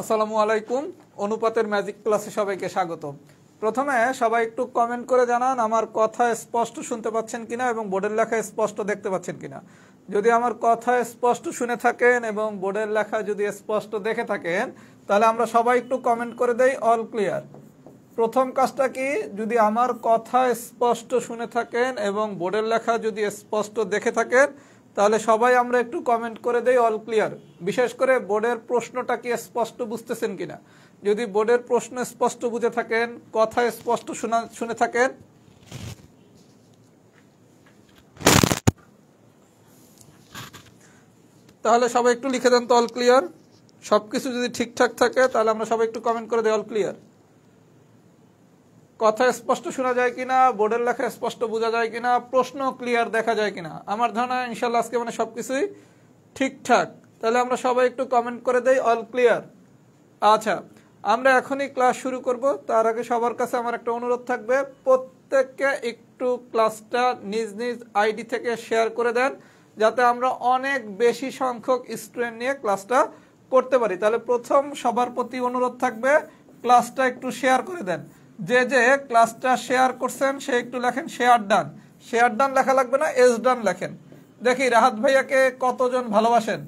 আসসালামু আলাইকুম। অনুপাতের ম্যাজিক ক্লাসে সবাইকে স্বাগত। প্রথমে সবাই একটু কমেন্ট করে জানান আমার কথা স্পষ্ট শুনতে পাচ্ছেন কিনা এবং বোর্ডের লেখা স্পষ্ট দেখতে পাচ্ছেন কিনা। যদি আমার কথা স্পষ্ট শুনে থাকেন এবং বোর্ডের লেখা যদি স্পষ্ট দেখে থাকেন তাহলে আমরা সবাই একটু কমেন্ট করে দেই অল ক্লিয়ার। প্রথম কাজটা কি, যদি আমার কথা স্পষ্ট শুনে থাকেন এবং বোর্ডের লেখা যদি স্পষ্ট দেখে থাকেন তাহলে সবাই আমরা একটু কমেন্ট করে দেই অল ক্লিয়ার। বিশেষ করে বোর্ডের প্রশ্নটা কি স্পষ্ট বুঝতেছেন কিনা। যদি বোর্ডের প্রশ্ন স্পষ্ট বুঝে থাকেন, কথা স্পষ্ট শুনে থাকেন তাহলে সবাই একটু লিখে দেন তো অল ক্লিয়ার। সবকিছু যদি ঠিকঠাক থাকে তাহলে আমরা সবাই একটু কমেন্ট করে দেই অল ক্লিয়ার। কথা স্পষ্ট শোনা যায় কিনা, বোর্ডের লেখা স্পষ্ট বোঝা যায় কিনা, প্রশ্ন ক্লিয়ার দেখা যায় কিনা। আমার ধারণা ইনশাল্লাহ আজকে সবকিছুই ঠিকঠাক। তাহলে আমরা সবাই একটু কমেন্ট করে দেই অল ক্লিয়ার। আচ্ছা, আমরা এখনই ক্লাস শুরু করব। তার আগে সবার কাছে আমার একটা অনুরোধ থাকবে, প্রত্যেককে একটু ক্লাসটা নিজ নিজ আইডি থেকে শেয়ার করে দেন যাতে আমরা অনেক বেশি সংখ্যক স্টুডেন্ট নিয়ে ক্লাসটা করতে পারি। তাহলে প্রথম সবার প্রতি অনুরোধ থাকবে ক্লাসটা একটু শেয়ার করে দেন। যে যে ক্লাসটা শেয়ার করছেন সে একটু লেখেন শেয়ার ডান। শেয়ার ডান লেখা লাগবে না, এস ডান লেখেন। দেখি রাহাত ভাইয়াকে কতজন ভালোবাসেন,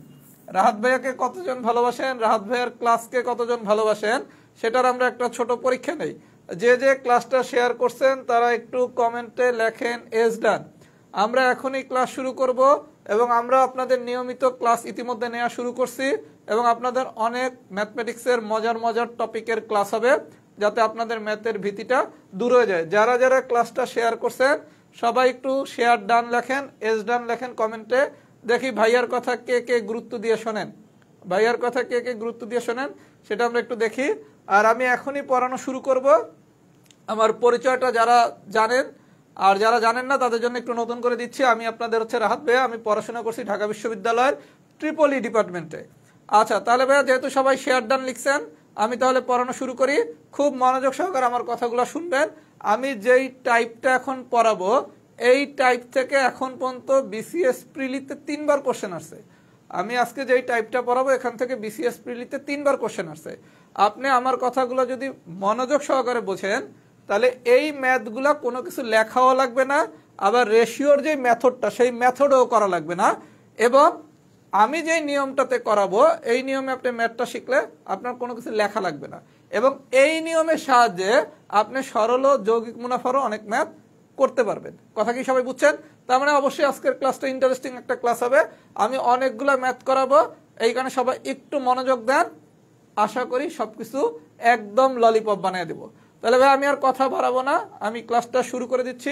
রাহাত ভাইয়াকে কতজন ভালোবাসেন, রাহাত ভাইয়ার ক্লাসকে কতজন ভালোবাসেন সেটার আমরা একটা ছোট পরীক্ষা নেই। যে যে ক্লাসটা শেয়ার করছেন তারা একটু কমেন্টে লেখেন এস ডান। আমরা এখনই ক্লাস শুরু করব এবং আমরা আপনাদের নিয়মিত ক্লাস ইতিমধ্যে নেওয়া শুরু করছি এবং আপনাদের অনেক ম্যাথমেটিক্সের মজার মজার টপিকের ক্লাস হবে যাতে আপনাদের ম্যাথের ভীতিটা দূর হয়ে যায়। যারা যারা ক্লাসটা শেয়ার করছেন সবাই একটু শেয়ার ডান লেখেন, এস ডান লেখেন কমেন্টে। দেখি ভাইয়ার কথা কে কে গুরুত্ব দিয়ে শোনেন, ভাইয়ার কথা কে কে গুরুত্ব দিয়ে শোনেন সেটা আমরা একটু দেখি। আর আমি এখনই পড়ানো শুরু করব। আমার পরিচয়টা যারা জানেন আর যারা জানেন না তাদের জন্য একটু নতুন করে দিচ্ছি। আমি আপনাদের রাহাত ভাইয়া, আমি পড়াশোনা করছি ঢাকা বিশ্ববিদ্যালয়ের ট্রিপল ই ডিপার্টমেন্টে। আচ্ছা, তাহলে ভাইয়া যেহেতু সবাই শেয়ার ডান লিখছেন আমি তাহলে পড়ানো শুরু করি। খুব মনোযোগ সহকারে আমার কথাগুলো শুনবেন। আমি যেই টাইপটা এখন পড়াবো এই টাইপ থেকে এখন পর্যন্ত বিসিএস প্রিলিতে 3বার কোশ্চেন আসছে। আমি আজকে যেই টাইপটা পড়াবো এখান থেকে বিসিএস প্রিলিতে 3বার কোশ্চেন আসছে। আপনি আমার কথাগুলো যদি মনোযোগ সহকারে বোঝেন তাহলে এই ম্যাথগুলো কোনো কিছু লেখাও লাগবে না, আবার রেশিওর যে মেথডটা সেই মেথডও করা লাগবে না, এবং আমি যে নিয়মটাতে করাবো এই নিয়মে আপনি ম্যাথটা শিখলে আপনার কোনো কিছু লেখা লাগবে না, এবং এই নিয়মের সাহায্যে আপনি সরল ও যৌগিক মুনাফারও অনেক ম্যাথ করতে পারবেন। কথা কি সবাই বুঝছেন? তার মানে অবশ্যই আজকের ক্লাসটা ইন্টারেস্টিং একটা ক্লাস হবে। আমি অনেকগুলো ম্যাথ করাবো, এইখানে সবাই একটু মনোযোগ দেন। আশা করি সবকিছু একদম ললিপপ বানিয়ে দেবো। তাহলে ভাই আমি আর কথা বাড়াবো না, আমি ক্লাসটা শুরু করে দিচ্ছি।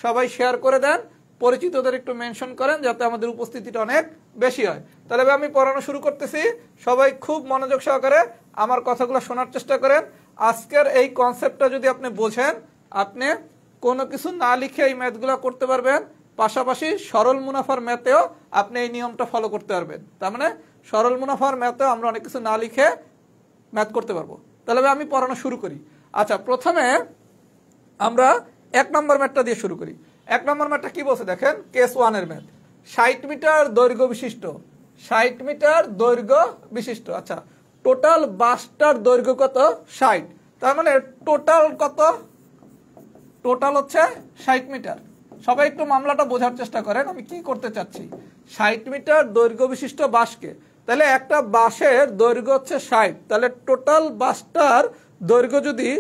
সবাই শেয়ার করে দেন, পরিচিতদের একটু মেনশন করেন যাতে আমাদের উপস্থিতিটা অনেক বেশি হয়। তাহলে ভাই আমি পড়ানো শুরু করতেছি। সবাই খুব মনোযোগ সহকারে আমার কথাগুলো শোনার চেষ্টা করেন। আজকের এই কনসেপ্টটা যদি আপনি বোঝেন আপনি কোনো কিছু না লিখে এই ম্যাথগুলো করতে পারবেন, পাশাপাশি সরল মুনাফার ম্যাথেও আপনি এই নিয়মটা ফলো করতে পারবেন। তার মানে সরল মুনাফার ম্যাথেও আমরা অনেক কিছু না লিখে ম্যাথ করতে পারবো। তাহলে আমি পড়ানো শুরু করি। আচ্ছা, প্রথমে আমরা 1 নম্বর ম্যাথটা দিয়ে শুরু করি। 1 নম্বর ম্যাথটা কি বলছে দেখেন, কেস 1 এর ম্যাথ। 60 মিটার দৈর্ঘ্য বিশিষ্ট, 60 মিটার দৈর্ঘ্য বিশিষ্ট। আচ্ছা, টোটাল বাসটার দৈর্ঘ্য কত? 60। তার মানে টোটাল কত? টোটাল হচ্ছে 60 মিটার। সবাই একটু মামলাটা বোঝার চেষ্টা করেন আমি কি করতে চাচ্ছি। 60 মিটার দৈর্ঘ্য বিশিষ্ট বাসকে, তাহলে একটা বাসের দৈর্ঘ্য হচ্ছে 60, তাহলে টোটাল বাসটার দৈর্ঘ্য যদি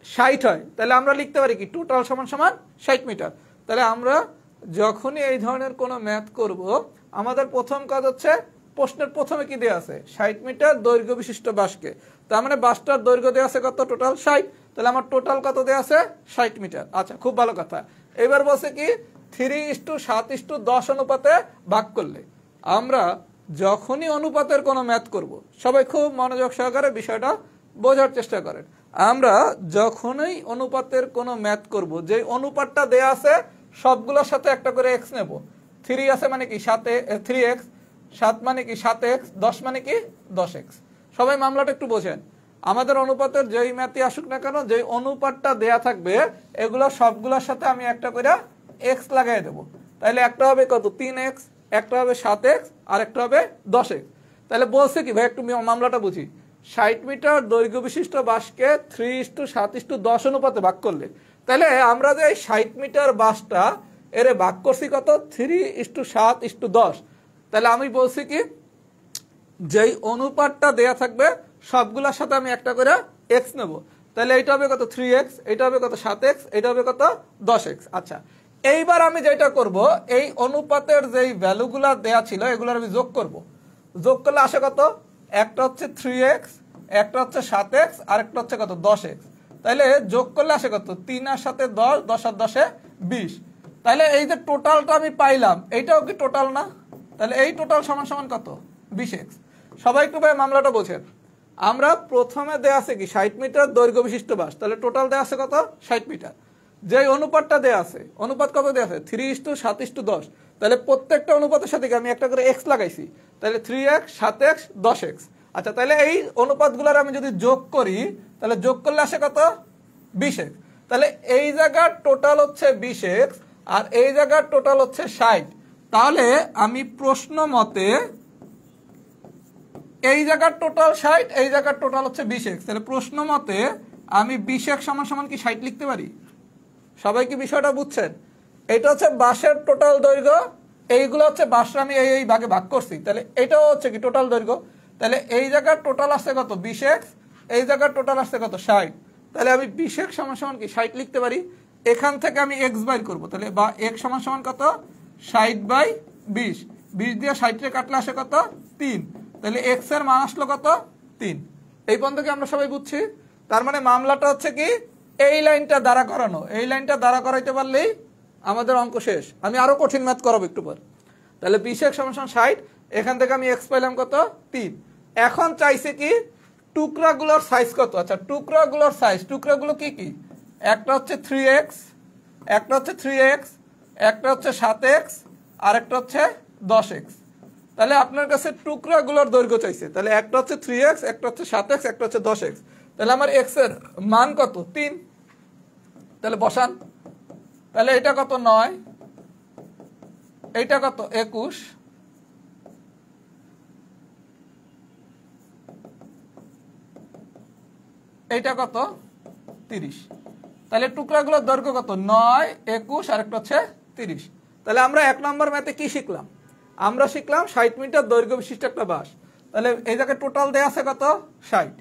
60 হয় তাহলে আমরা লিখতে পারি কি টোটাল সমান সমান 60 মিটার। তাহলে আমরা যখনই এই ধরনের কোনো ম্যাথ করব আমাদের প্রথম কাজ হচ্ছে প্রশ্নের প্রথমে কি দেওয়া আছে, 60 মিটার দৈর্ঘ্য বিশিষ্ট বাসকে। তার মানে বাসটার দৈর্ঘ্য দেওয়া আছে কত? টোটাল 60। তাহলে আমার টোটাল কত দেওয়া আছে? 60 মিটার। আচ্ছা, খুব ভালো কথা। এবার বলছে কি 3:7:10 অনুপাতে ভাগ করলে। আমরা যখনই অনুপাতের কোনো ম্যাথ করব সবাই খুব মনোযোগ সহকারে বিষয়টা বোঝার চেষ্টা করেন। আমরা যখনই অনুপাতের কোনো ম্যাথ করব যে অনুপাতটা দেয়া আছে সবগুলোর সাথে একটা করে এক্স নেব। 3 আছে মানে কি 3x, 7 মানে কি 7x, 10 মানে কি 10x। সবাই মামলাটা একটু বোঝেন। আমাদের অনুপাতের যেই ম্যাথই আসুক না কেন, যেই অনুপাতটা দেয়া থাকবে এগুলো সবগুলোর সাথে আমি একটা করে এক্স লাগাই দেবো। তাহলে একটা হবে কত? 3x, একটা হবে 7x আর একটা হবে 10x। তাহলে বলছে কি ভাই একটু মামলাটা বুঝি। 60 মিটার দৈর্ঘ্য বিশিষ্ট বাসকে 3:7:10 অনুপাতে ভাগ করলে, তাহলে আমরা যে 60 মিটার বাসটা এর ভাগ করছি কত 3:7:10, তাহলে আমি বলছি কি যেই অনুপাতটা দেয়া থাকবে সবগুলোর সাথে আমি একটা করে x নেব, তাহলে এটা হবে কত 3x, এটা হবে কত 7x, এটা হবে কত 10x। আচ্ছা, এইবার আমি যেটা করব এই অনুপাতের যেই ভ্যালুগুলো দেয়া ছিল এগুলোর আমি যোগ করব। যোগ করলে আসে কত, একটা হচ্ছে 3x, একটা হচ্ছে 7x, আর একটা হচ্ছে কত 10x। তাহলে যোগ করলে আসে কত 3 আর 7 10, 10 আর 10 20। তাহলে এই যে টোটালটা আমি পাইলাম এইটাও কি টোটাল না? তাহলে এই টোটাল সমান সমান কত 20x। সবাই একটু ভাই মামলাটা বোঝেন। আমরা প্রথমে দেয়া আছে কি 60 মিটার দৈর্ঘ্য বিশিষ্ট বাস, তাহলে টোটাল দেয়া আছে কত 60 মিটার। যে অনুপাতটা দেয়া আছে, অনুপাত কত দেয়া আছে 3:7:10, তাহলে প্রত্যেকটা অনুপাতের সাথে আমি একটা করে x লাগাইছি, তাহলে 3x, 7x, 10x। আচ্ছা, তাহলে এই অনুপাতগুলোর আমি যদি যোগ করি তাহলে যোগ করলে আসে কত 20x। তাহলে এই জায়গার টোটাল হচ্ছে 20x আর এই জায়গার টোটাল হচ্ছে 60। তাহলে আমি প্রশ্ন মতে এই জায়গার টোটাল 60, এই জায়গার টোটাল হচ্ছে 20x, তাহলে প্রশ্ন মতে আমি 20x সমান সমান কি 60 লিখতে পারি? সবাই কি বিষয়টা বুঝছেন? এটা হচ্ছে বাসের টোটাল দৈর্ঘ্য, এইগুলো হচ্ছে বাসটা আমি এই ভাগে ভাগ করছি, তাহলে এটাও হচ্ছে কি টোটাল দৈর্ঘ্য। তাহলে এই জায়গার টোটাল আসছে কত 20x, এই জায়গার টোটাল আসছে কত 60, তাহলে আমি 20x সমান সমান কি 60 লিখতে পারি। এখান থেকে আমি x বাইর করব, তাহলে বা x সমান সমান কত 60/20, 20 দিয়ে 60 কাটলে আসে কত 3, তাহলে x এর মান আসলো কত 3। এই পর্যন্ত কি আমরা সবাই বুঝছি? তার মানে মামলাটা হচ্ছে কি এই লাইনটা দ্বারা করানো, এই লাইনটা দ্বারা করাইতে পারলেই আমাদের অঙ্ক শেষ। আমি আরো কঠিন ম্যাথ করাবো একটু পর। তাহলে 20x সমান সমান 60, এখান থেকে আমি x পাইলাম কত 3। এখন চাইছে কি টুকরাগুলোর সাইজ কত। আচ্ছা, টুকরাগুলোর সাইজ, টুকরাগুলো কি কি, একটা হচ্ছে 3x, একটা হচ্ছে 3x, একটা হচ্ছে 7x, আর একটা হচ্ছে 10x। তাহলে আপনার কাছে টুকরাগুলোর দৈর্ঘ্য চাইছে, তাহলে একটা হচ্ছে 3x, একটা হচ্ছে 7x, একটা হচ্ছে 10x। তাহলে আমার x এর মান কত 3, তাহলে বসান। তাহলে এটা কত 9, এইটা কত 21, এইটা কত 30। তাহলে টুকরাগুলোর দৈর্ঘ্য কত 9, 21, আর একটা হচ্ছে 30। তাহলে আমরা 1 নম্বর ম্যাথে কি শিখলাম? আমরা শিখলাম 60 মিটার দৈর্ঘ্য বিশিষ্ট একটা বাস। তাহলে এই জায়গায় টোটাল দেয়া আছে কত 60,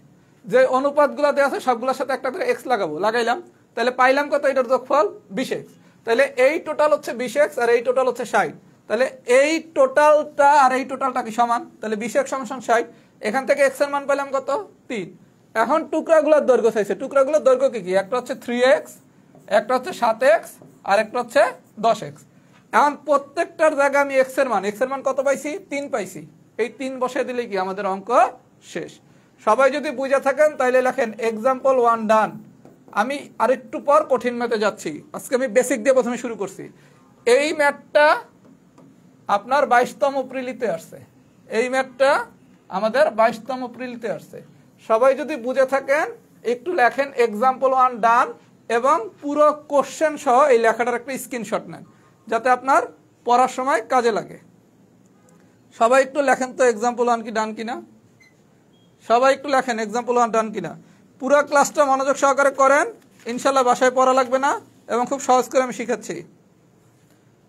যে অনুপাতগুলো দেয়া আছে সবগুলোর সাথে একটা করে x লাগাবো, লাগাইলাম, তাহলে পাইলাম কত এটার যোগফল 20x। তাহলে এই টোটাল হচ্ছে 20x আর এই টোটাল হচ্ছে 60, তাহলে এই টোটালটা আর এই টোটালটা কি সমান, তাহলে 20x সমান 60, এখান থেকে x এর মান পেলাম কত 3। এখন টুকরাগুলোর দৈর্ঘ্য চাইছে, টুকরাগুলোর দৈর্ঘ্য কি কি, একটা হচ্ছে 3x, একটা হচ্ছে 7x, আর একটা হচ্ছে 10x। এখন প্রত্যেকটার জায়গায় আমি x এর মান কত পাইছি 3 পাইছি, এই 3 বসিয়ে দিলে কি আমাদের অঙ্ক শেষ। সবাই যদি বুঝে থাকেন তাহলে লেখেন এক্সাম্পল 1 ডান। আমি আরেকটু পর কঠিন ম্যাথে যাচ্ছি, আজকে আমি বেসিক দিয়ে প্রথমে শুরু করছি। এই ম্যাথটা আপনার 22তম প্রিলিতে আসছে, এই ম্যাথটা আমাদের 22তম প্রিলিতে আসছে। সবাই যদি বুঝে থাকেন একটু লেখেন এক্সাম্পল 1 ডান এবং পুরো কোশ্চেন সহ এই লেখাটার একটা স্ক্রিনশট নেন যাতে আপনার পড়ার সময় কাজে লাগে। সবাই একটু লেখেন তো এক্সাম্পল 1 কি ডান কিনা, সবাই একটু লেখেন এক্সাম্পল 1 ডান কিনা। পুরো ক্লাসটা মনোযোগ সহকারে করেন, ইনশাল্লাহ বাসায় পড়া লাগবে না এবং খুব সহজ করে আমি শিখাচ্ছি।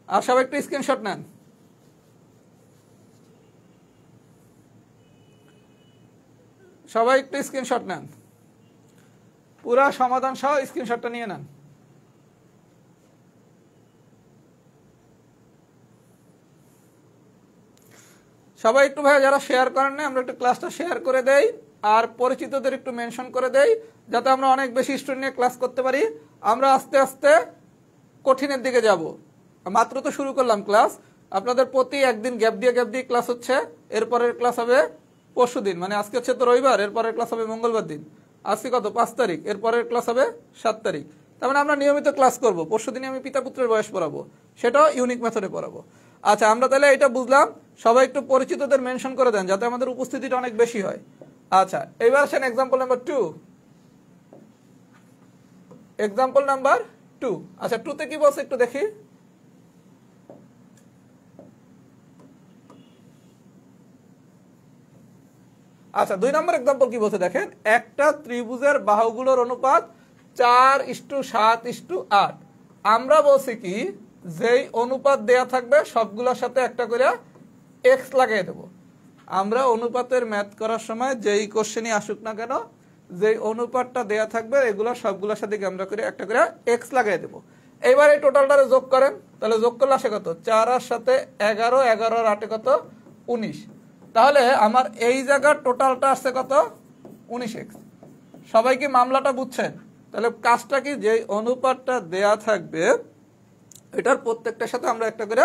আর সবাই একটু স্ক্রিনশট নেন। সবাই একটু স্ক্রিনশট নেন, পুরা সমাধান সহ স্ক্রিনশটটা নিয়ে নেন। সবাই একটু ভাই যারা শেয়ার করেন না, আমরা একটু ক্লাসটা শেয়ার করে দেই আর পরিচিতদের একটু মেনশন করে দেই যাতে আমরা অনেক বেশি স্টুডেন্ট নিয়ে ক্লাস করতে পারি। আমরা আস্তে আস্তে কঠিনের দিকে যাব, মাত্র তো শুরু করলাম ক্লাস। আপনাদের প্রতি একদিন গ্যাপ দিয়ে ক্লাস হচ্ছে, এরপরের ক্লাস হবে পরশু দিন, মানে আজকে হচ্ছে তো রবিবার, এরপরের ক্লাস হবে মঙ্গলবার দিন। আজকে কত 5 তারিখ, এরপরের ক্লাস হবে 7 তারিখ। তার মানে আমরা নিয়মিত ক্লাস করব। পরশু দিনে আমি পিতা পুত্রের বয়স পড়াবো, সেটাও ইউনিক মেথডে পড়াবো। আচ্ছা, আমরা তাহলে এটা বুঝলাম। সবাই একটু পরিচিতদের মেনশন করে দেন যাতে আমাদের উপস্থিতিটা অনেক বেশি হয়। আচ্ছা, এবার আসেন এক্সাম্পল নাম্বার 2। Example number 2। আচ্ছা, 2তে কি বলছে একটু দেখি। আচ্ছা 2 নম্বর एग्जांपल কি বলছে দেখেন, একটা ত্রিভুজের বাহুগুলোর অনুপাত 4:7:8। আমরা বলছি কি যেই অনুপাত দেয়া থাকবে সবগুলোর সাথে একটা করে x লাগিয়ে দেব। আমরা অনুপাতের ম্যাথ করার সময় যেই কোশ্চেনই আসুক না কেন, যেই অনুপাতটা দেয়া থাকবে এগুলো সবগুলোর সাথে আমরা করে একটা করে x লাগিয়ে দেব। এইবার এই টোটালটারে যোগ করেন, তাহলে যোগ করলে আসে কত, 4 আর সাথে 11, 11 আর 8 কত 19। তাহলে আমার এই জায়গার টোটালটা আসছে কত 19x। সবাই কি মামলাটা বুঝছেন? তাহলে কাজটা কি, যে অনুপাতটা দেয়া থাকবে এটার প্রত্যেকটার সাথে আমরা একটা করে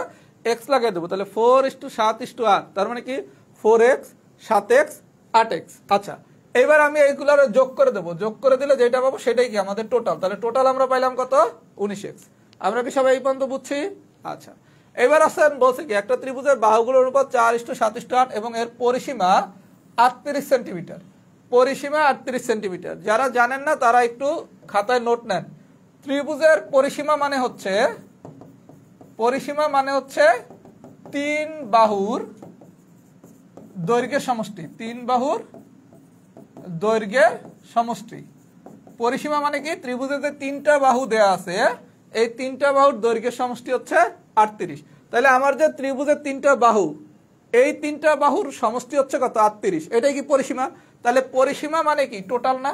x লাগিয়ে দেবো। তাহলে 4:7:8, তার মানে কি 4x 7x 8x। আচ্ছা এবার আমি এইগুলোর যোগ করে দেবো, যোগ করে দিলে যেটা পাবো সেটাই কি আমাদের টোটাল। তাহলে টোটাল আমরা পাইলাম কত 19x। আমরা কি সবাই এই পর্যন্ত বুঝছি? আচ্ছা এবার আসেন বলছে কি একটা ত্রিভুজের বাহুগুলোর অনুপাত 4:7:8 এবং এর পরিসীমা 38 সেন্টিমিটার। পরিসীমা 38 সেন্টিমিটার। যারা জানেন না তারা একটু খাতায় নোট নেন। ত্রিভুজের পরিসীমা মানে হচ্ছে 3 বাহুর দৈর্ঘ্যের সমষ্টি। 3 বাহুর দৈর্ঘ্যের সমষ্টি। পরিসীমা মানে কি, ত্রিভুজের যে 3টা বাহু দেয়া আছে এই 3টা বাহুর দৈর্ঘ্যের সমষ্টি হচ্ছে 38। তাহলে আমার যে ত্রিভুজের 3টা বাহু, এই 3টা বাহুর সমষ্টি হচ্ছে কত 38। এটাই কি পরিসীমা। তাহলে পরিসীমা মানে কি, টোটাল না?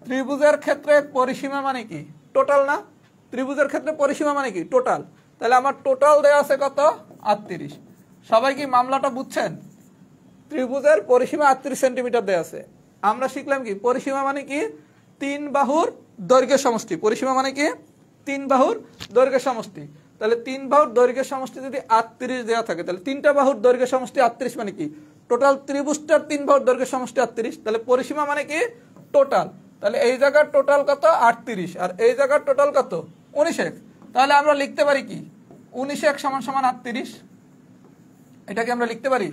ত্রিভুজের ক্ষেত্রে পরিসীমা মানে কি, টোটাল না? ত্রিভুজের ক্ষেত্রে পরিসীমা মানে কি, টোটাল। তাহলে আমার টোটাল দেয়া আছে কত 38। সবাই কি মামলাটা বুঝছেন? ত্রিভুজের পরিসীমা 38 সেন্টিমিটার দেয়া আছে। আমরা শিখলাম কি পরিসীমা মানে কি, 3 বাহুর দৈর্ঘ্যের সমষ্টি। পরিসীমা মানে কি 3 বাহুর দৈর্ঘ্যের সমষ্টি। তাহলে 3 বাহুর দৈর্ঘ্যের সমষ্টি যদি 38 দেওয়া থাকে, তাহলে 3টা বাহুর দৈর্ঘ্যের সমষ্টি 38 মানে কি টোটাল ত্রিভুজটার 3 বাহুর দৈর্ঘ্যের সমষ্টি 38। তাহলে পরিসীমা মানে কি টোটাল। তাহলে এই জায়গার টোটাল কত 38 আর এই জায়গার টোটাল কত 19x। তাহলে আমরা লিখতে পারি কি 19x = 38। এটাকে আমরা লিখতে পারি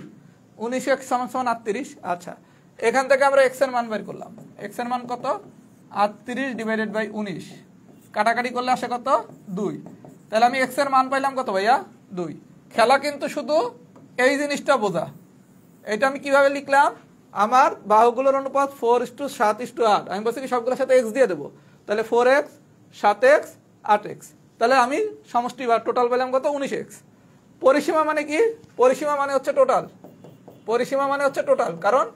19x = 38। আচ্ছা এখান থেকে আমরা x এর মান বের করলাম। x এর মান কত 38/19, কাটাকাটি করলে আসে কত 2। তাহলে আমি x এর মান পাইলাম কত ভাইয়া 2। খেলা কিন্তু শুধু এই জিনিসটা বোঝা। এটা আমি কিভাবে লিখলাম, আমার বাহুগুলোর অনুপাত 4:7:8। আমি বলছি কি সবগুলোর সাথে x দিয়ে দেবো। তাহলে 4x 7x 8x। তাহলে আমি সমষ্টি বা টোটাল পেলাম কত 19x। পরিসীমা মানে কি, পরিসীমা মানে হচ্ছে টোটাল। পরিসীমা মানে হচ্ছে টোটাল, কারণ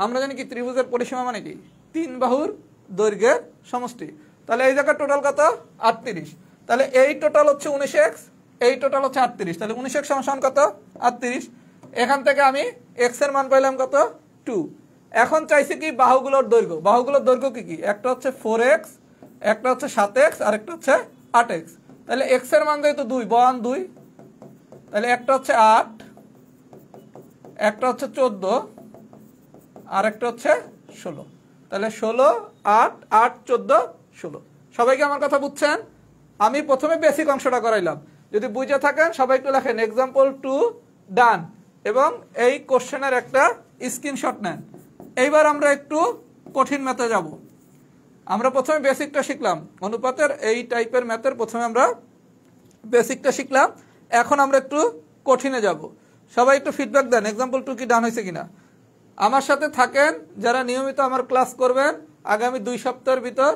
আমরা জানি কি ত্রিভুজের পরিসীমা মানে কি 3 বাহুর দৈর্ঘ্যের সমষ্টি। তাহলে এই জায়গার টোটাল কত 38। তাহলে এই টোটাল হচ্ছে 19x, এই টোটাল হচ্ছে 38। তাহলে 19x = কত 38। এখান থেকে আমি x এর মান পাইলাম কত 2। এখন চাইছি কি বাহুগুলোর দৈর্ঘ্য। বাহুগুলোর দৈর্ঘ্য কি কি, একটা হচ্ছে 4x, একটা হচ্ছে 7x আর একটা হচ্ছে 8x। তাহলে x এর মান যেহেতু 2, 1 2, তাহলে একটা হচ্ছে 8, একটা হচ্ছে 14 আর একটা হচ্ছে 16। তাহলে 16 8 8 14 16। সবাইকে আমার কথা বুঝছেন? আমি প্রথমে বেসিক অংশটা করাইলাম। যদি বুঝে থাকেন সবাই একটু লেখেন एग्जांपल 2 ডান এবং এই কোশ্চেনের একটা স্ক্রিনশট নেন। এইবার আমরা একটু কঠিন ম্যাথে যাব। আমরা প্রথমে বেসিকটা শিখলাম অনুপাতের, এই টাইপের ম্যাথের প্রথমে আমরা বেসিকটা শিখলাম। এখন আমরা একটু কঠিনে যাব। সবাই একটু ফিডব্যাক দেন एग्जांपल 2 কি ডান হয়েছে কিনা। আমার সাথে থাকেন যারা নিয়মিত আমার ক্লাস করবেন, আগামী 2 সপ্তাহের ভিতর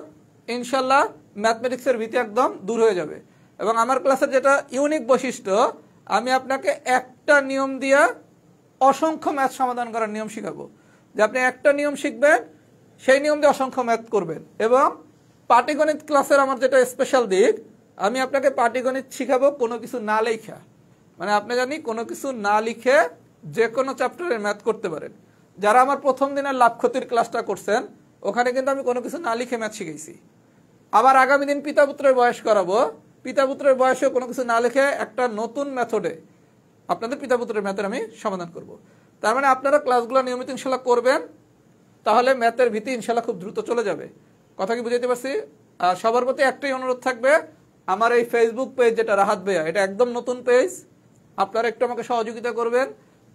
ইনশাল্লাহ ম্যাথমেটিক্সের ভীতি একদম দূর হয়ে যাবে। এবং আমার ক্লাসের যেটা ইউনিক বৈশিষ্ট্য, আমি আপনাকে একটা নিয়ম দিয়ে অসংখ্য ম্যাথ সমাধান করার নিয়ম শিখাবো। যে আপনি একটা নিয়ম শিখবেন, সেই নিয়ম দিয়ে অসংখ্য ম্যাথ করবেন। এবং পাটিগণিত ক্লাসের আমার যেটা স্পেশাল দিক, আমি আপনাকে পাটিগণিত শিখাবো কোনো কিছু না লেখা। মানে আপনি জানি কোনো কিছু না লিখে যে কোনো চ্যাপ্টারের ম্যাথ করতে পারেন। যারা আমার প্রথম দিনের লাভ ক্ষতির ক্লাসটা করছেন, ওখানে কিন্তু আমি কোনো কিছু না লিখে ম্যাথ শিখাইছি। আবার আগামী দিন পিতা পুত্রের বয়স করাবো, পিতা পুত্রের বয়সে কোনো কিছু না লিখে একটা নতুন মেথডে আপনাদের পিতা পুত্রের ম্যাথের আমি সমাধান করব। তার মানে আপনারা ক্লাসগুলো নিয়মিত ইনশাল্লাহ করবেন, তাহলে ম্যাথের ভীতি ইনশাল্লাহ খুব দ্রুত চলে যাবে। কথা কি বুঝাইতে পারছি? আর সবার প্রতি একটাই অনুরোধ থাকবে, আমার এই ফেসবুক পেজ যেটা রাহাত ভাইয়া, এটা একদম নতুন পেজ। আপনারা একটু আমাকে সহযোগিতা করবেন,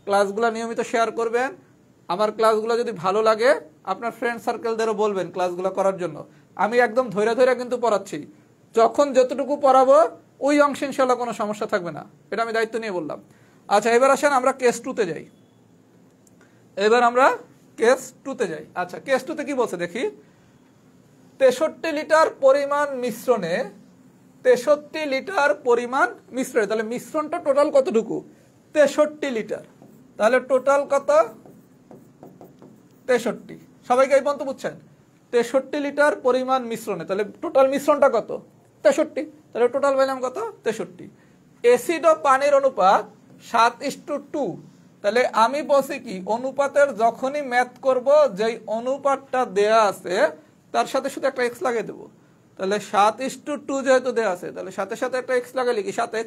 ক্লাসগুলো নিয়মিত শেয়ার করবেন। আমার ক্লাসগুলো যদি ভালো লাগে আপনার ফ্রেন্ড সার্কেলদেরও বলবেন ক্লাসগুলো করার জন্য। আমি একদম ধৈর্য ধৈর্য কিন্তু পড়াচ্ছি। যখন যতটুকু পড়াবো ওই অংশে ইনশাল্লাহ কোনো সমস্যা থাকবে না, এটা আমি দায়িত্ব নিয়ে বললাম। আচ্ছা এবার আসেন আমরা কেস 2 তে যাই। এবার আমরা কেস 2 তে যাই। আচ্ছা, কেস 2 তে কি বলছে দেখি। 63 লিটার পরিমাণ মিশ্রণে 63 লিটার পরিমাণ মিশ্রণে, তাহলে মিশ্রণটা টোটাল কতটুকু? 63 লিটার। তাহলে টোটাল কত? 63। সবাইকে এই পর্যন্ত বুঝছেন? 63 লিটার পরিমাণ মিশ্রণে, তাহলে টোটাল মিশ্রণটা কত? 63। তাহলে টোটাল পেলাম কত? 63। অ্যাসিড ও পানির অনুপাত 7:2। তাহলে আমি বলছি কি, অনুপাতের যখনই ম্যাথ করব, যেই অনুপাতটা দেয়া আছে তার সাথে শুধু একটা এক্স লাগিয়ে দেবো। তাহলে 7:2 যেহেতু দেওয়া আছে, তাহলে সাথে সাথে একটা এক্স লাগাইলে কি 7x,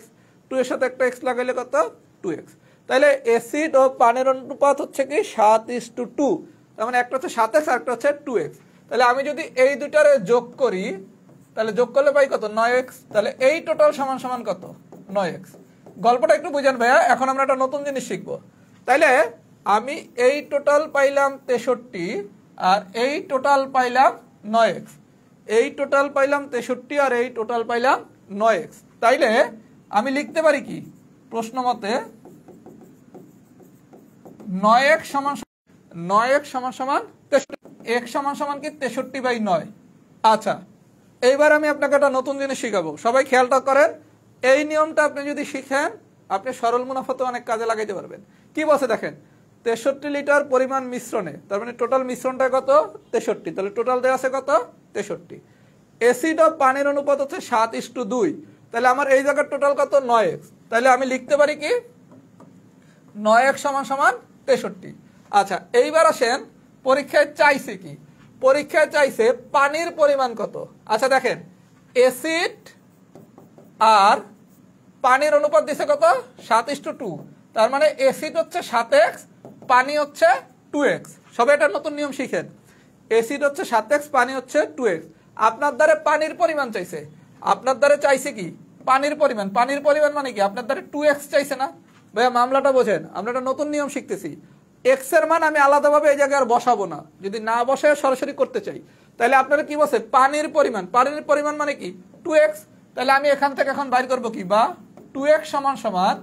2 এর সাথে একটা এক্স লাগাইলে কত? 2x। তাহলে অ্যাসিড ও পানির অনুপাত হচ্ছে কি 7:2। তার মানে একটা হচ্ছে 7x আর একটা হচ্ছে 2x। তাহলে আমি যদি এই দুটারে যোগ করি, তাহলে যোগ করলে পাই কত? 9x। তাহলে এই টোটাল সমান সমান কত? 9x। গল্পটা একটু বুঝেন ভাইয়া, এখন আমরা একটা নতুন জিনিস শিখবো। তাইলে আমি এই টোটাল পাইলাম 63 আর এই টোটাল পাইলাম 9x। এই টোটাল পাইলাম 63 আর এই টোটাল পাইলাম 9x। তাইলে আমি লিখতে পারি কি, প্রশ্ন মতে 9x সমান 9x সমান সমান 63, x সমান সমান কি 63/9। আচ্ছা, এইবার আমি আপনাকে একটা নতুন জিনিস শিখাবো, সবাই খেয়ালটা করেন। এই নিয়মটা আপনি যদি শিখেন, আপনি সরল মুনাফাতে অনেক কাজে লাগাইতে পারবেন। কি বলছে দেখেন, 63 লিটার পরিমাণ মিশ্রণে, তার মানে টোটাল মিশ্রণটা কত? 63। তাহলে টোটাল দেওয়া আছে কত? 63। অ্যাসিড ও পানির অনুপাত হচ্ছে 7:2। তাহলে আমার এই জায়গার টোটাল কত? 9x। তাহলে আমি লিখতে পারি কি, 9x সমান সমান 63। আচ্ছা, এইবার আসেন, পরীক্ষায় চাইছে কি? পরীক্ষায় চাইছে পানির পরিমাণ কত। আচ্ছা দেখেন, অ্যাসিড আর পানির অনুপাত দিছে কত? 7:2। তার মানে অ্যাসিড হচ্ছে 7x, পানি হচ্ছে 2x। সবাই এটা নতুন নিয়ম শিখেন। অ্যাসিড হচ্ছে 7x, পানি হচ্ছে 2x। আপনার দ্বারা পানির পরিমাণ চাইছে, আপনার দ্বারা চাইছে কি? পানির পরিমাণ। পানির পরিমাণ মানে কি? আপনার দ্বারা 2x চাইছে না ভাইয়া? মামলাটা বোঝেন, আমরা একটা নতুন নিয়ম শিখতেছি। এক্স এর মান আমি আলাদাভাবে এই জায়গায় আর বসাবো না, যদি না বসে সরাসরি করতে চাই। তাহলে আপনারা কি বলছে? পানির পরিমাণ। পানির পরিমাণ মানে কি? 2x। তাহলে আমি এখান থেকে এখন বাইর করবো কি, বা 2x সমান সমান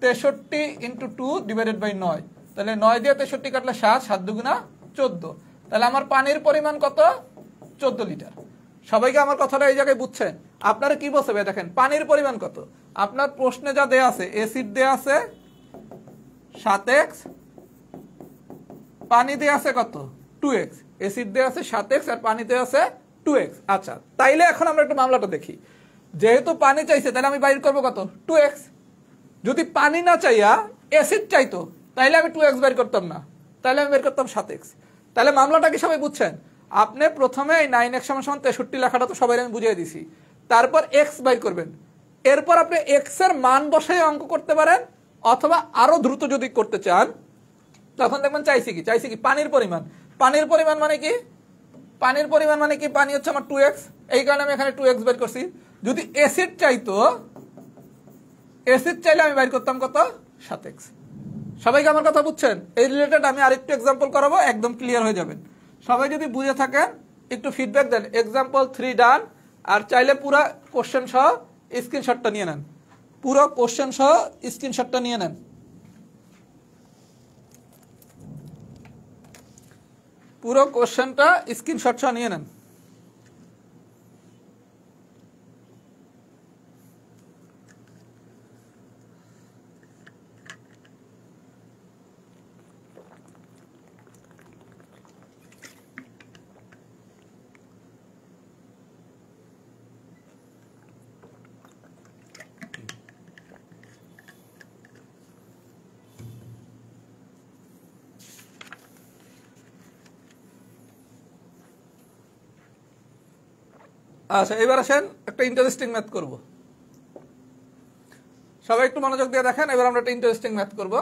63 × 2 / 9। তাহলে 9 দিয়ে 63 কাটলে 7, 7 দুগুণা 14। তাহলে আমার পানির পরিমাণ কত? 14 লিটার। সবাইকে আমার কথাটা এই জায়গায় বুঝছেন? আপনারা কি বলছে ভাই? দেখেন পানির পরিমাণ কত। আপনার প্রশ্নে যা দেয়া আছে, অ্যাসিড দেয়া আছে 7x, পানি দেয়া আছে কত? 2x। অ্যাসিড দেয়া আছে 7x আর পানি দেয়া আছে 2x। আচ্ছা, তাইলে এখন আমরা একটু মামলাটা দেখি। যেহেতু পানি চাইছে, তাহলে আমি বাইর করবো কত? 2x। যদি পানি না চাইয়া অ্যাসিড চাইতো, তাইলে আমি 2x বের করতাম না, তাহলে আমি বের করতাম 7x। তাহলে মামলাটা কি সবাই বুঝছেন? আপনি প্রথমে এই 9x সমান সমান 63 লেখাটা তো সবাই আমি বুঝিয়ে দিছি। তারপর x বাইর করবেন, এরপর আপনি x এর মান বসাই অঙ্ক করতে পারেন, অথবা আরো দ্রুত যদি করতে চান, তখন দেখবেন চাইছি কি? চাইছি কি? পানির পরিমাণ। পানির পরিমাণ মানে কি? পানির পরিমাণ মানে কি? পানি হচ্ছে আমার 2x, এই কারণে আমি এখানে 2x বের করছি। যদি অ্যাসিড চাইতো, অ্যাসিড চাইলে আমি বাইর করতাম কত? 7x। সবাইকে আমার কথা বুঝছেন? এই রিলেটেড আমি আরেকটু এক্সাম্পল করাবো, একদম ক্লিয়ার হয়ে যাবেন। সবাই যদি বুঝে থাকেন একটু ফিডব্যাক দেন। এক্সাম্পল 3 ডান। আর চাইলে পুরো কোশ্চেন সহ স্ক্রিনশটটা নিয়ে নেন, পুরো কোশ্চেন সহ স্ক্রিনশটটা নিয়ে নেন, পুরো কোশ্চেনটা স্ক্রিনশট সহ নিয়ে নেন। আচ্ছা, এবার আসেন একটা ইন্টারেস্টিং ম্যাথ করব। সবাই একটু মনোযোগ দিয়ে দেখেন। এবার আমরা একটা ইন্টারেস্টিং ম্যাথ করব।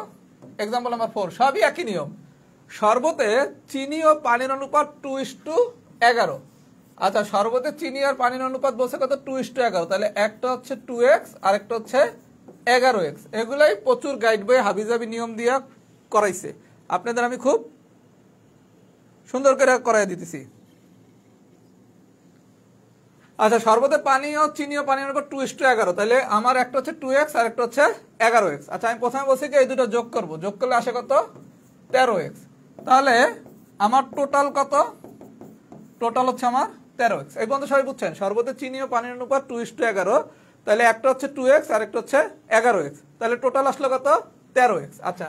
Example number 4। সবই একই নিয়ম। শরবতে চিনি ও পানির অনুপাত 2:11। আচ্ছা, শরবতে চিনি আর পানির অনুপাত বলছে কত? 2:11। তাহলে একটা হচ্ছে 2x আর একটা হচ্ছে 11x। এগুলাই প্রচুর গাইড বই হাবিজাবি নিয়ম দিয়ে করাইছে, আপনাদের আমি খুব সুন্দর করে করাই দিতেছি। আচ্ছা, শরবতে পানি ও চিনি ও পানির অনুপাত 2:11। তাহলে আমার একটা হচ্ছে 2x আর একটা হচ্ছে 11x। আচ্ছা, আমি প্রথমে বলছি কি এই দুটো যোগ করব, যোগ করলে আসে কত? 13x। তাহলে আমার টোটাল কত? টোটাল হচ্ছে আমার 13x। এই পর্যন্ত সবাই বুঝছেন? শরবতে চিনি ও পানির অনুপাত 2:11, তাহলে একটা হচ্ছে 2x আর একটা হচ্ছে 11x, তাহলে টোটাল আসলো কত? 13x। আচ্ছা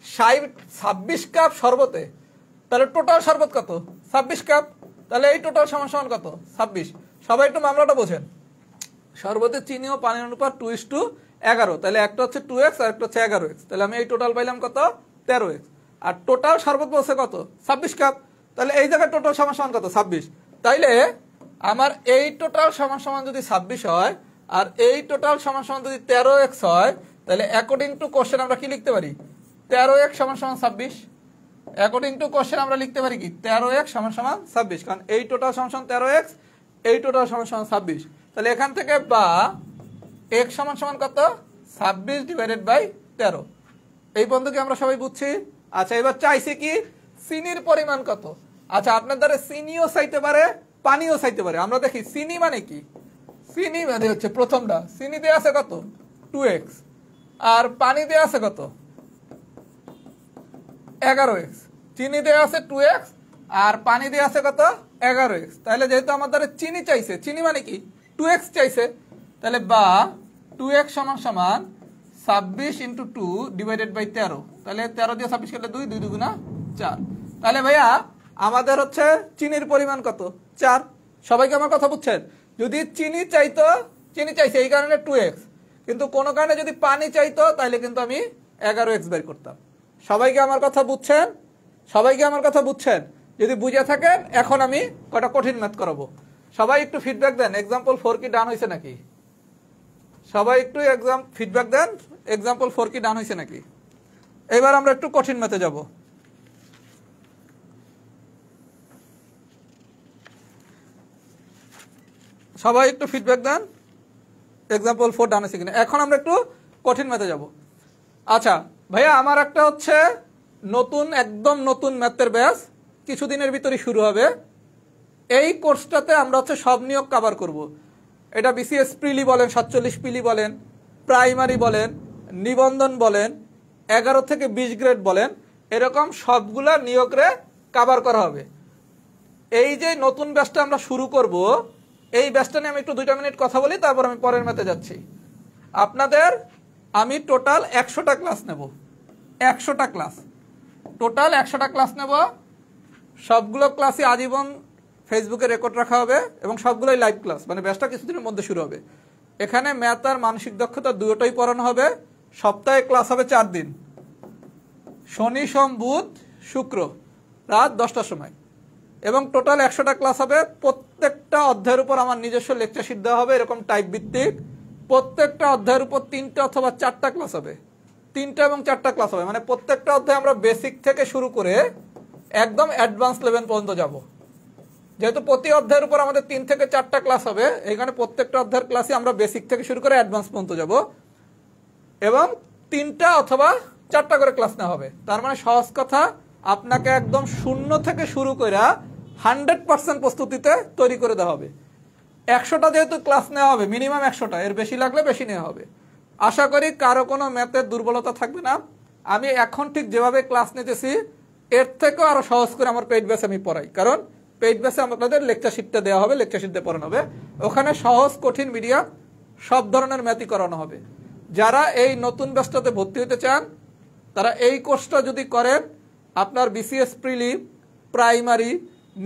26 কাপ শরবতে, তাহলে টোটাল শরবত কত? 26 কাপ, তাহলে এই টোটাল সমান সমান কত? 26। সবাই একটু মামলাটা বোঝেন। শরবতে চিনি ও পানির অনুপাত 2:11, তাহলে একটা হচ্ছে 2x আর একটা হচ্ছে 11x, তাহলে আমি এই টোটাল পাইলাম কত? 13x। আর টোটাল শরবত বলছে কত? 26 কাপ, তাহলে এই জায়গায় টোটাল সমান সমান কত? 26। তাইলে আমার এই টোটাল সমান সমান যদি 26 হয় আর এই টোটাল সমান সমান যদি 13x হয়, তাহলে অ্যাকর্ডিং টু কোশ্চেন আমরা কি লিখতে পারি? 13x সমান সমান 26। অ্যাকর্ডিং টু কোশ্চেন আমরা লিখতে পারি কি? 13x সমান সমান 26, কারণ এই টোটাল সমান সমান 13x, এই টোটাল সমান সমান 26। তাহলে এখান থেকে বা x সমান সমান কত? 26 ডিভাইডেড বাই 13। এই পর্যন্ত কি আমরা সবাই বুঝছি? আচ্ছা এবার চাইছে কি চিনির পরিমাণ কত? আচ্ছা আপনার দ্বারা চিনিও চাইতে পারে, পানিও চাইতে পারে। আমরা দেখি চিনি মানে কি। চিনি মানে হচ্ছে প্রথমটা, চিনি দেয়া আছে কত? 2x, আর পানি দেয়া আছে কত? 11x। চিনি দেয়া আছে 2x আর পানি দেয়া আছে কত? 11x। তাহলে যেহেতু আমার দ্বারা চিনি চাইছে, চিনি মানে কি 2x চাইছে, তাহলে বা 2x সমান সমান 26 ইন্টু 2 ডিভাইডেড বাই 13, তাহলে 13 দিয়ে 26 কাটলে 2, 2 দুগুণা 4। তাহলে ভাইয়া আমাদের হচ্ছে চিনির পরিমাণ কত? 4। সবাইকে আমার কথা বুঝছেন? যদি চিনি চাইতো, চিনি চাইছে এই কারণে 2x, কিন্তু কোনো কারণে যদি পানি চাইতো তাহলে কিন্তু আমি 11x বের করতাম। সবাইকে আমার কথা বুঝছেন? সবাইকে আমার কথা বুঝছেন? যদি বুঝে থাকেন এখন আমি কটা কঠিন ম্যাথ করাবো। সবাই একটু ফিডব্যাক দেন, এক্সাম্পল 4 কি ডান হয়েছে নাকি? সবাই একটু ফিডব্যাক দেন, এক্সাম্পল 4 কি ডান হয়েছে নাকি? এবার আমরা একটু কঠিন ম্যাথে যাব। সবাই একটু ফিডব্যাক দেন, এক্সাম্পল 4 ডান হয়েছে কিনা। এখন আমরা একটু কঠিন ম্যাথে যাব। আচ্ছা ভাইয়া আমার একটা হচ্ছে নতুন, একদম নতুন ম্যাথের ব্যাচ কিছুদিনের ভিতরে শুরু হবে। এই কোর্সটাতে আমরা হচ্ছে সব নিয়োগ কভার করব। এটা বিসিএস প্রিলি বলেন, 47 পিলি বলেন, প্রাইমারি বলেন, নিবন্ধন বলেন, 11 থেকে 20 গ্রেড বলেন, এরকম সবগুলা নিয়োগরে কভার করা হবে। এই যে নতুন ব্যাচটা আমরা শুরু করব, এই ব্যাচটা নিয়ে আমি একটু 2 মিনিট কথা বলি, তারপর আমি পরের ম্যাথে যাচ্ছি। আপনাদের আমি টোটাল 100টা ক্লাস নেব, 100টা ক্লাস, টোটাল 100টা ক্লাস নেব। সবগুলো ক্লাসই আজীবন ফেসবুকে রেকর্ড রাখা হবে এবং সবগুলোই লাইভ ক্লাস, মানে ব্যাচটা কিছুদিনের মধ্যে শুরু হবে। এখানে ম্যাথ আর মানসিক দক্ষতা দুটোই পড়ানো হবে। সপ্তাহে ক্লাস হবে 4 দিন, শনি সোম বুধ শুক্র, রাত 10টার সময়। এবং টোটাল 100টা ক্লাস হবে। প্রত্যেকটা অধ্যায়ের উপর আমার নিজস্ব লেকচার শিট দেওয়া হবে, এরকম টাইপ ভিত্তিক। প্রত্যেকটা অধ্যায়ের উপর 3টা অথবা 4টা ক্লাস হবে, 3টা এবং 4টা ক্লাস হবে। মানে প্রত্যেকটা অধ্যায় আমরা বেসিক থেকে শুরু করে একদম অ্যাডভান্স লেভেল পর্যন্ত যাব। যেহেতু প্রতি অধ্যায়ের উপর আমাদের 3 থেকে 4টা ক্লাস হবে, এখানে প্রত্যেকটা অধ্যায়ের ক্লাসে আমরা বেসিক থেকে শুরু করে অ্যাডভান্স পর্যন্ত যাব এবং 3টা অথবা 4টা করে ক্লাস নেওয়া হবে। তার মানে সহজ কথা, আপনাকে একদম শূন্য থেকে শুরু করে 100% প্রস্তুতিতে তৈরি করে দেওয়া হবে। 100টা যেহেতু ক্লাস নেওয়া হবে, মিনিমাম 100টা, এর বেশি লাগলে বেশি নেওয়া হবে। আশা করি কারো কোনো ম্যাথের দুর্বলতা থাকবে না। আমি এখন ঠিক যেভাবে ক্লাস নিতেছি এর থেকেও আরো সহজ করে আমার পেইড ব্যাচে আমি পড়াই, কারণ পেইড ব্যাচে আপনাদের লেকচার শিটটা দেওয়া হবে, লেকচার শিটে পড়ানো হবে। ওখানে সহজ কঠিন মিডিয়াম সব ধরনের ম্যাথই করানো হবে। যারা এই নতুন ব্যাচটাতে ভর্তি হতে চান তারা এই কোর্সটা যদি করেন, আপনার বিসিএস প্রিলি, প্রাইমারি,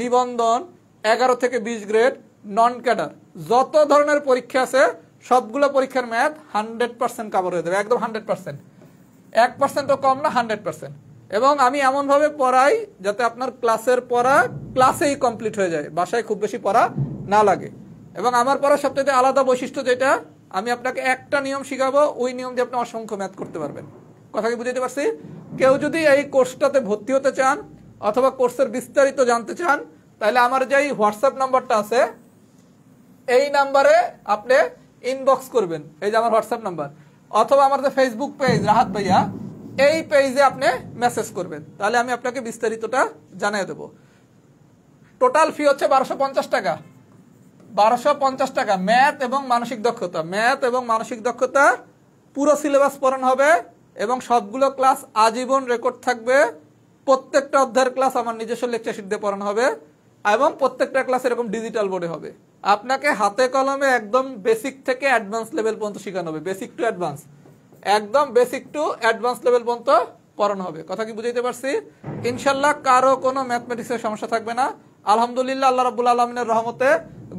নিবন্ধন, 11 থেকে 20 গ্রেড, নন ক্যাডার যত ধরনের পরীক্ষা আছে সবগুলো পরীক্ষার ম্যাথ 100% কভার হয়ে যাবে, একদম 100%, 1%ও কম না, 100%। এবং আমি এমনভাবে পড়াই যাতে আপনার ক্লাসের পড়া ক্লাসেই কমপ্লিট হয়ে যায়, বাসায় খুব বেশি পড়া না লাগে। এবং আমার পড়ার সবচেয়ে আলাদা বৈশিষ্ট্য যেটা, আমি আপনাকে একটা নিয়ম শিখাবো, ওই নিয়ম দিয়ে আপনি অসংখ্য ম্যাথ করতে পারবেন। কথা কি বুঝতে পারছি? কেউ যদি এই কোর্সটাতে ভর্তি হতে চান অথবা কোর্সের বিস্তারিত জানতে চান, তাহলে আমার যেই হোয়াটসঅ্যাপ নাম্বারটা আছে এই নাম্বারে আপনি ইনবক্স করবেন, এই যে আমার হোয়াটসঅ্যাপ নাম্বার, অথবা আমার যে ফেসবুক পেজ রাহাত ভাইয়া, এই পেজে আপনি মেসেজ করবেন, তাহলে আমি আপনাকে বিস্তারিতটা জানিয়ে দেব। টোটাল ফি হচ্ছে 1250 টাকা, 1250 টাকা। ম্যাথ এবং মানসিক দক্ষতা, ম্যাথ এবং মানসিক দক্ষতা পুরো সিলেবাস পড়ানো হবে এবং সবগুলো ক্লাস আজীবন রেকর্ড থাকবে প্রত্যেকটা অধ্যায়ের ক্লাস আমার নিজস্ব লেকচার শিট দিয়ে পড়ানো হবে এবং প্রত্যেকটা ক্লাস এরকম ডিজিটাল বোর্ডে হবে। আপনাকে হাতে কলমে একদম বেসিক থেকে অ্যাডভান্স লেভেল পর্যন্ত শেখানো হবে, বেসিক টু অ্যাডভান্স, একদম বেসিক টু অ্যাডভান্স লেভেল পর্যন্ত পড়ানো হবে। কথা কি বুঝাইতে পারছি? ইনশাল্লাহ কারো কোনো ম্যাথমেটিক্সের সমস্যা থাকবে না। আলহামদুলিল্লাহ, আল্লাহ রাব্বুল আলামিনের রহমতে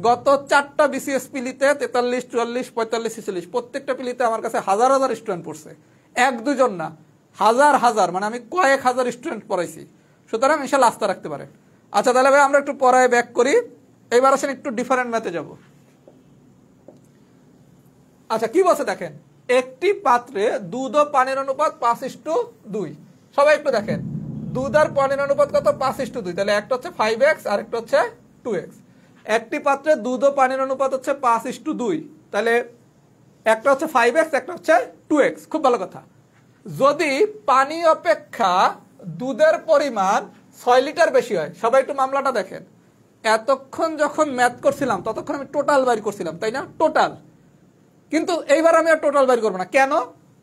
গত 4টা বিসিএস পিলিতে 43, 44, 45, 46 প্রত্যেকটা পিলিতে আমার কাছে হাজার হাজার স্টুডেন্ট পড়ছে, এক দুজন না, হাজার হাজার, মানে আমি কয়েক হাজার স্টুডেন্ট পড়াইছি। সুতরাং ইনশাল্লাহ আস্থা রাখতে পারেন। আচ্ছা তাহলে ভাই আমরা একটু পড়ায় ব্যাক করি। এবার আসেন একটু ডিফারেন্ট ম্যাথে যাব। আচ্ছা কি বলছে দেখেন, একটি পাত্রে দুধ ও পানির অনুপাত 5:2। সবাই একটু দেখেন, দুধ আর পানির অনুপাত কত? 5:2। তাহলে একটা হচ্ছে 5x আর একটা হচ্ছে 2x। একটি পাত্রে দুধ ও পানির অনুপাত হচ্ছে 5:2, তাহলে একটা হচ্ছে 5x, একটা হচ্ছে 2x। খুব ভালো কথা। যদি পানি অপেক্ষা দুধের পরিমাণ 6 লিটার বেশি হয়, সবাই একটু মামলাটা দেখেন। এতক্ষণ যখন ম্যাথ করছিলাম ততক্ষণ আমি টোটাল বাইর করছিলাম, তাই না? টোটাল। কিন্তু এইবার আমি আর টোটাল বাইর করবো না। কেন?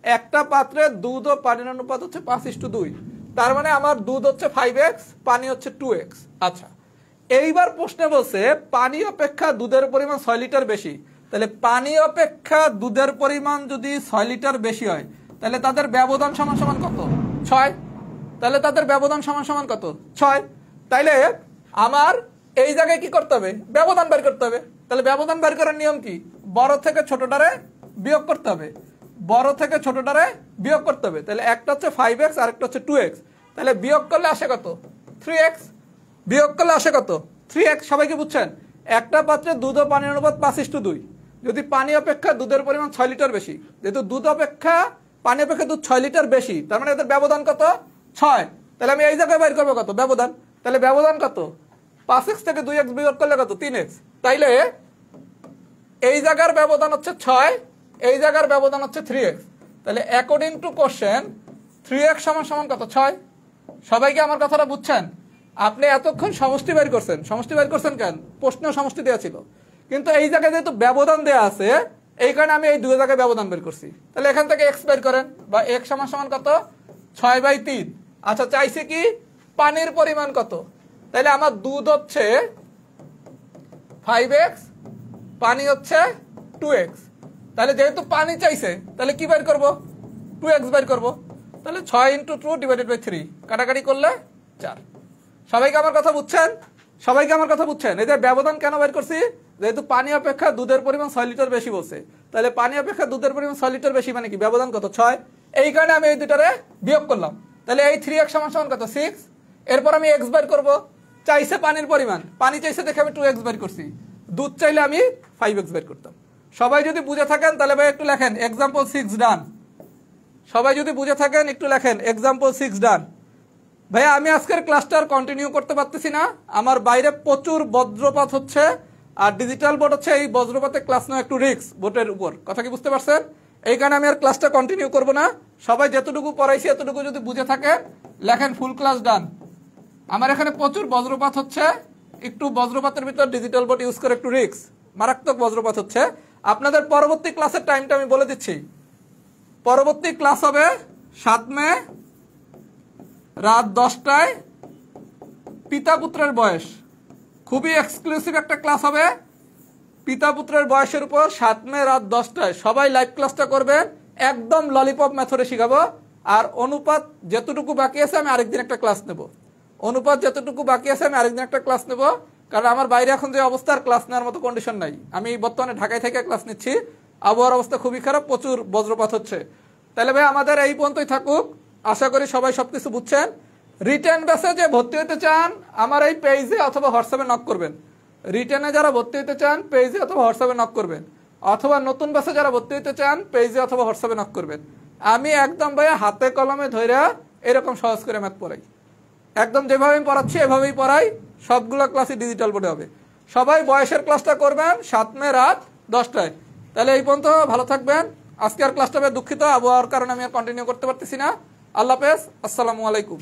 একটা পাত্রে দুধ ও পানির অনুপাত হচ্ছে 5:2, তার মানে আমার দুধ হচ্ছে 5x, পানি হচ্ছে 2x। আচ্ছা এইবার প্রশ্নে বলছে পানি অপেক্ষা দুধের পরিমাণ 6 লিটার বেশি, তাহলে পানি অপেক্ষা দুধের পরিমাণ যদি 6 লিটার বেশি হয় তাহলে তাদের ব্যবধান সমান সমান কত? 6। তাহলে তাদের ব্যবধান সমান সমান কত? 6। তাইলে আমার এই জায়গায় কি করতে হবে? ব্যবধান বের করতে হবে। তাহলে ব্যবধান বের করার নিয়ম কি? বড় থেকে ছোটটারে বিয়োগ করতে হবে, বড় থেকে ছোটটারে বিয়োগ করতে হবে। তাহলে একটা হচ্ছে 5x আর একটা হচ্ছে 2x, তাহলে বিয়োগ করলে আসে কত? 3x। বিয়োগ করলে আসে কত? 3x। সবাইকে বুঝছেন? একটা পাত্রে দুধ ও পানির অনুপাত 5:2, যদি পানি অপেক্ষা দুধের পরিমাণ 6 লিটার বেশি, যেহেতু দুধ অপেক্ষা পানি অপেক্ষা দুধ 6 লিটার বেশি, তার মানে এদের ব্যবধান কত? 6। তাহলে আমি এই জায়গায় বের করবো কত? ব্যবধান। তাহলে ব্যবধান কত? 5x থেকে 2x বিয়োগ করলে কত? 3x। তাইলে এই জায়গার ব্যবধান হচ্ছে 6, এই জায়গার ব্যবধান হচ্ছে 3x। তাহলে অ্যাকর্ডিং টু কোশ্চেন 3x সমান সমান কত? 6। সবাইকে আমার কথাটা বুঝছেন? আপনি এতক্ষণ সমষ্টি বের করছেন। সমষ্টি বের করছেন কেন? প্রশ্ন সমষ্টি দেওয়া ছিল, কিন্তু এই জায়গায় যেহেতু ব্যবধান দেওয়া আছে এই কারণে আমি এই দুই জায়গায় ব্যবধান বের করছি। তাহলে এখান থেকে x বের করেন, বা x সমান সমান কত? 6/3। আচ্ছা চাইছে কি পানির পরিমাণ কত? তাহলে আমার দুধ হচ্ছে 5x, পানি হচ্ছে 2x। তাহলে যেহেতু পানি চাইছে তাহলে কি বের করব? 2x বের করব। তাহলে 6 × 2/3 কাটাকাটি করলে 4। সবাইকে আমার কথা বুঝছেন? সবাইকে আমার কথা বুঝছেন? এই যে ব্যবধান কেন বের করছি? যেহেতু পানি অপেক্ষা দুধের পরিমাণ 6 লিটার বেশি বলছে, তাহলে পানি অপেক্ষা দুধের পরিমাণ 6 লিটার বেশি মানে কি? ব্যবধান কত? 6। এই কারণে আমি এই দুটারে বিয়োগ করলাম। তাহলে এই 3x সমান সমান কত? 6। এরপর আমি x বের করব। চাইছে পানির পরিমাণ, পানি চাইছে দেখে আমি 2x বের করছি, দুধ চাইলে আমি 5x বের করতাম। সবাই যদি বুঝে থাকেন তাহলে ভাই একটু লেখেন এক্সাম্পল 6 ডান। সবাই যদি বুঝে থাকেন একটু লেখেন এক্সাম্পল 6 ডান। ভাইয়া আমি আজকের ক্লাসটা আর কন্টিনিউ করতে পারতেছি না, আমার বাইরে প্রচুর বজ্রপাত হচ্ছে, আর ডিজিটাল বোর্ড হচ্ছে, এই বজ্রপাতে ক্লাস নেওয়া একটু রিস্ক বোর্ডের উপর। কথা কি বুঝতে পারছেন? এই কারণে আমি আর ক্লাসটা কন্টিনিউ করব না। সবাই যতটুকু পড়াইছি এতটুকু যদি বুঝে থাকেন লেখেন ফুল ক্লাস ডান। আমার এখানে প্রচুর বজ্রপাত হচ্ছে, একটু বজ্রপাতের ভিতর ডিজিটাল বোর্ড ইউজ করে একটু রিস্ক, মারাত্মক বজ্রপাত হচ্ছে। আপনাদের পরবর্তী ক্লাসের টাইমটা আমি বলে দিচ্ছি। পরবর্তী ক্লাস হবে 7 মে রাত 10টায়, পিতা পুত্রের বয়স। খুবই এক্সক্লুসিভ একটা ক্লাস হবে পিতা পুত্রের বয়সের উপর, 7 মে রাত 10টায়। সবাই লাইভ ক্লাসটা করবেন, একদম ললিপপ মেথডে শিখাবো। আর অনুপাত যতটুকু বাকি আছে আমি আরেকদিন একটা ক্লাস নেব। অনুপাত যতটুকু বাকি আছে আমি আরেকদিন একটা ক্লাস নেব, কারণ আমার বাইরে এখন যে অবস্থার ক্লাস নেওয়ার মতো কন্ডিশন নাই। আমি বর্তমানে ঢাকায় থেকে ক্লাস নিচ্ছি, আবহাওয়ার অবস্থা খুবই খারাপ, প্রচুর বজ্রপাত হচ্ছে। তাহলে ভাই আমাদের এই পর্যন্তই থাকুক। আশা করি সবাই সবকিছু বুঝছেন। রিটেন ব্যাচে যে ভর্তি হতে চান আমার এই পেজে অথবা হোয়াটসঅ্যাপে নক করবেন। রিটেনে যারা ভর্তি হতে চান পেজে অথবা হোয়াটসঅ্যাপে নক করবেন, অথবা নতুন ব্যাচে যারা ভর্তি হতে চান পেজে অথবা হোয়াটসঅ্যাপে নক করবেন। আমি একদম ভাই হাতে কলমে ধরে এরকম সহজ করে ম্যাথ পড়াই, একদম যেভাবে আমি পড়াচ্ছি এভাবেই পড়াই। সবগুলো ক্লাসই ডিজিটাল বোর্ডে হবে। সবাই বয়সের ক্লাসটা করবেন 7 মে রাত 10টায়। তাহলে এই পর্যন্ত ভালো থাকবেন। আজকের ক্লাসটা দুঃখিত, আবহাওয়ার কারণে আমি আর কন্টিনিউ করতে পারতেছি না। আল্লাহ হাফেজ, আসসালামু আলাইকুম।